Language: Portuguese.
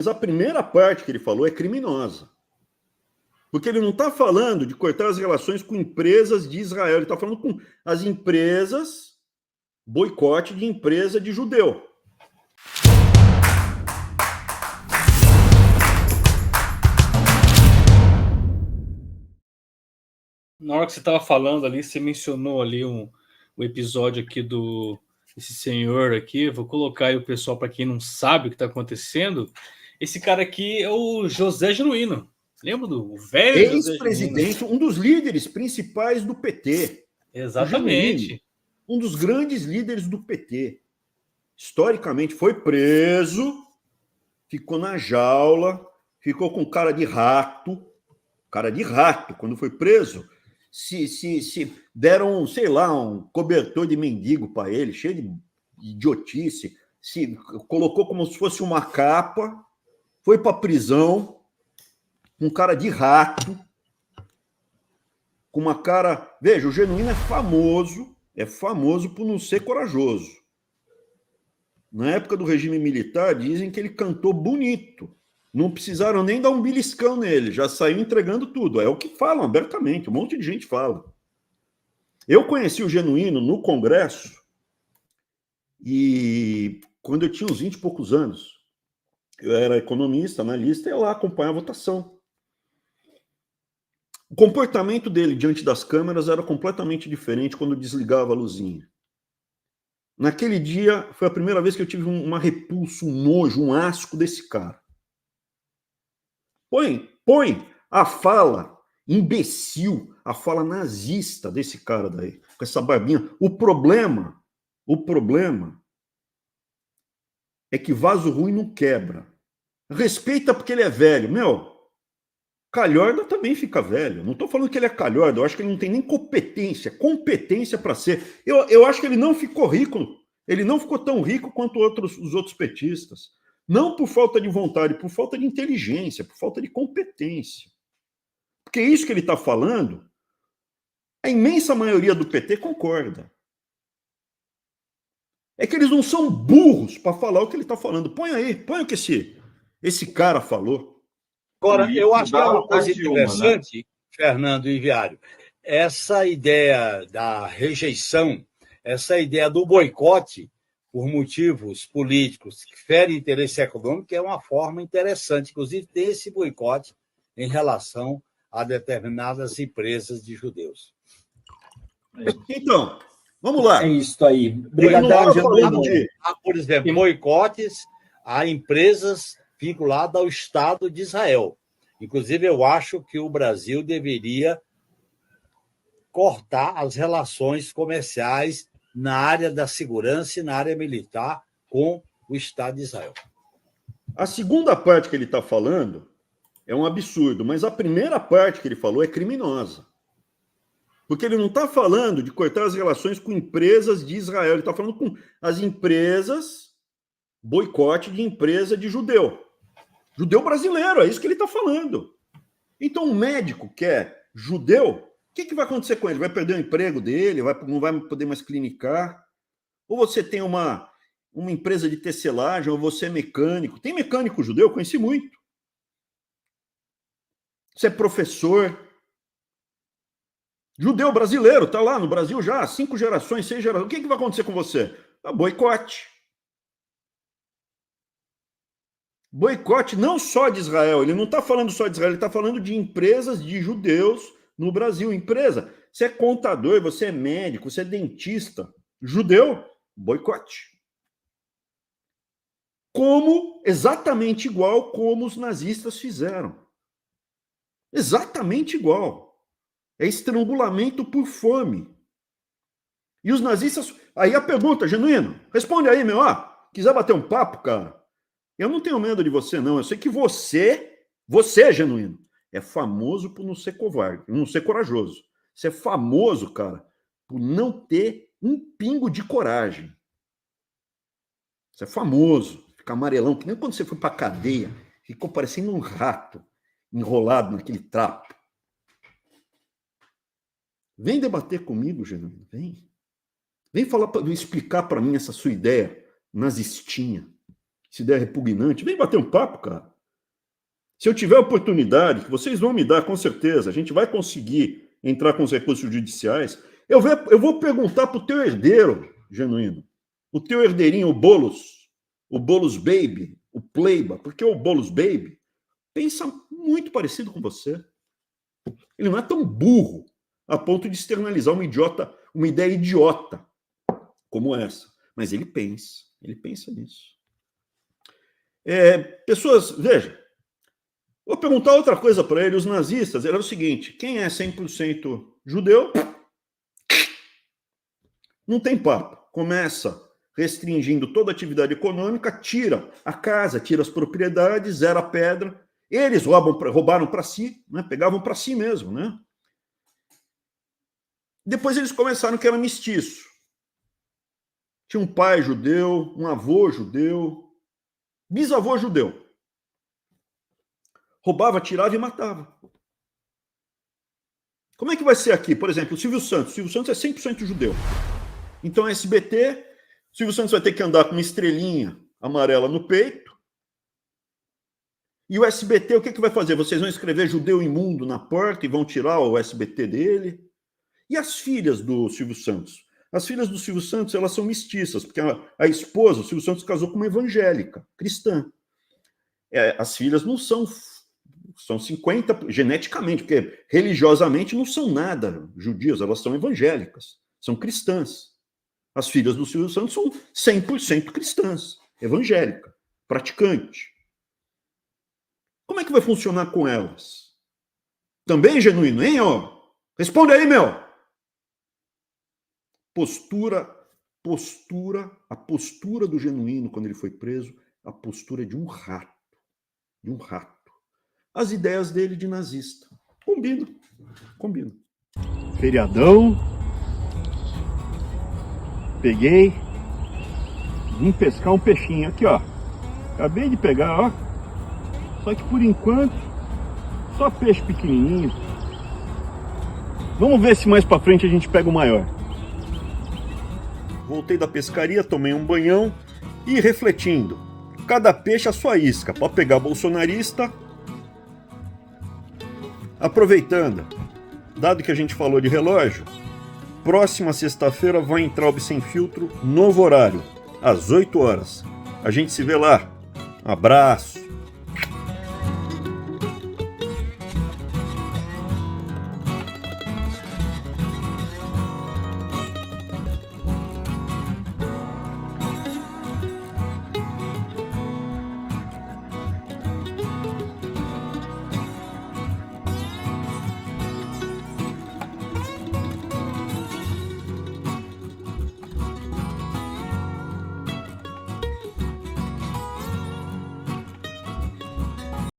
Mas a primeira parte que ele falou é criminosa. Porque ele não está falando de cortar as relações com empresas de Israel, ele está falando com as empresas, boicote de empresa de judeu. Na hora que você estava falando ali, você mencionou ali o episódio aqui esse senhor aqui. Vou colocar aí o pessoal para quem não sabe o que está acontecendo. Esse cara aqui é o José Genuíno. Lembra do velho José Genuíno? Ex-presidente, um dos líderes principais do PT. Exatamente. Genuíno, um dos grandes líderes do PT. Historicamente foi preso, ficou na jaula, ficou com cara de rato. Cara de rato, quando foi preso, se deram, sei lá, um cobertor de mendigo para ele, cheio de idiotice, se colocou como se fosse uma capa, foi para a prisão, com cara de rato, com uma cara... Veja, o Genuíno é famoso por não ser corajoso. Na época do regime militar, dizem que ele cantou bonito. Não precisaram nem dar um beliscão nele, já saiu entregando tudo. É o que falam abertamente, um monte de gente fala. Eu conheci o Genuíno no Congresso e quando eu tinha uns 20 e poucos anos. Eu era economista, analista, e eu lá acompanhava a votação. O comportamento dele diante das câmeras era completamente diferente quando desligava a luzinha. Naquele dia, foi a primeira vez que eu tive uma repulsa, um nojo, um asco desse cara. Põe a fala imbecil, a fala nazista desse cara daí, com essa barbinha. O problema é que vaso ruim não quebra. Respeita porque ele é velho. Meu, calhorda também fica velho. Não estou falando que ele é calhorda, eu acho que ele não tem nem competência para ser. Eu acho que ele não ficou rico, ele não ficou tão rico quanto os outros petistas. Não por falta de vontade, por falta de inteligência, por falta de competência. Porque isso que ele está falando, a imensa maioria do PT concorda. É que eles não são burros para falar o que ele está falando. Põe o que esse cara falou. Agora, eu acho que é uma coisa interessante, né? Fernando e Viário, essa ideia da rejeição, essa ideia do boicote por motivos políticos que ferem interesse econômico é uma forma interessante. Inclusive, tem esse boicote em relação a determinadas empresas de judeus. Então, vamos lá. É isso aí. Obrigado, por exemplo, boicotes a empresas vinculadas ao Estado de Israel. Inclusive, eu acho que o Brasil deveria cortar as relações comerciais na área da segurança e na área militar com o Estado de Israel. A segunda parte que ele está falando é um absurdo, mas a primeira parte que ele falou é criminosa. Porque ele não está falando de cortar as relações com empresas de Israel, ele está falando com as empresas, boicote de empresa de judeu. Judeu brasileiro, é isso que ele está falando. Então, um médico que é judeu, o que vai acontecer com ele? Vai perder o emprego dele? Não vai poder mais clinicar? Ou você tem uma empresa de tecelagem, ou você é mecânico. Tem mecânico judeu? Eu conheci muito. Você é professor. Judeu brasileiro, está lá no Brasil já há 5 gerações, 6 gerações. O que vai acontecer com você? Boicote. Boicote não só de Israel. Ele não está falando só de Israel, ele está falando de empresas de judeus no Brasil. Empresa, você é contador, você é médico, você é dentista. Judeu, boicote. Exatamente igual como os nazistas fizeram. Exatamente igual. É estrangulamento por fome. E os nazistas... Aí a pergunta, Genuíno, responde aí, meu. Quiser bater um papo, cara, eu não tenho medo de você, não. Eu sei que você, Genuíno, é famoso por não ser covarde, não ser corajoso. Você é famoso, cara, por não ter um pingo de coragem. Você é famoso, fica amarelão, que nem quando você foi pra cadeia, ficou parecendo um rato enrolado naquele trapo. Vem debater comigo, Genuíno, vem. Vem explicar para mim essa sua ideia nazistinha, essa ideia repugnante. Vem bater um papo, cara. Se eu tiver oportunidade, que vocês vão me dar com certeza, a gente vai conseguir entrar com os recursos judiciais, eu vou perguntar para o teu herdeiro, Genuíno, o teu herdeirinho, o Boulos Baby, o Pleiba, porque o Boulos Baby pensa muito parecido com você. Ele não é tão burro a ponto de externalizar uma ideia idiota como essa. Mas ele pensa nisso. Pessoas, veja, vou perguntar outra coisa para ele. Os nazistas, era o seguinte, quem é 100% judeu, não tem papo. Começa restringindo toda a atividade econômica, tira a casa, tira as propriedades, zera a pedra. Eles roubaram para si, né? Pegavam para si mesmo, né? Depois eles começaram que era mestiço. Tinha um pai judeu, um avô judeu, bisavô judeu. Roubava, tirava e matava. Como é que vai ser aqui? Por exemplo, o Silvio Santos. O Silvio Santos é 100% judeu. Então, SBT, o Silvio Santos vai ter que andar com uma estrelinha amarela no peito. E o SBT, o que vai fazer? Vocês vão escrever judeu imundo na porta e vão tirar o SBT dele? E as filhas do Silvio Santos? As filhas do Silvio Santos, elas são mestiças, porque a esposa, o Silvio Santos, casou com uma evangélica, cristã. As filhas não são 50, geneticamente, porque religiosamente não são nada judias, elas são evangélicas, são cristãs. As filhas do Silvio Santos são 100% cristãs, evangélica, praticante. Como é que vai funcionar com elas? Também, Genuíno, hein? Ó? Responde aí, meu! A postura do Genuíno, quando ele foi preso, a postura de um rato. De um rato. As ideias dele de nazista. Combina. Feriadão. Peguei. Vim pescar um peixinho aqui, ó. Acabei de pegar, ó. Só que por enquanto, só peixe pequenininho. Vamos ver se mais pra frente a gente pega o maior. Voltei da pescaria, tomei um banhão e refletindo. Cada peixe a sua isca. Pode pegar bolsonarista. Aproveitando, dado que a gente falou de relógio, próxima sexta-feira vai entrar o Sem Filtro, novo horário, às 8 horas. A gente se vê lá. Abraço.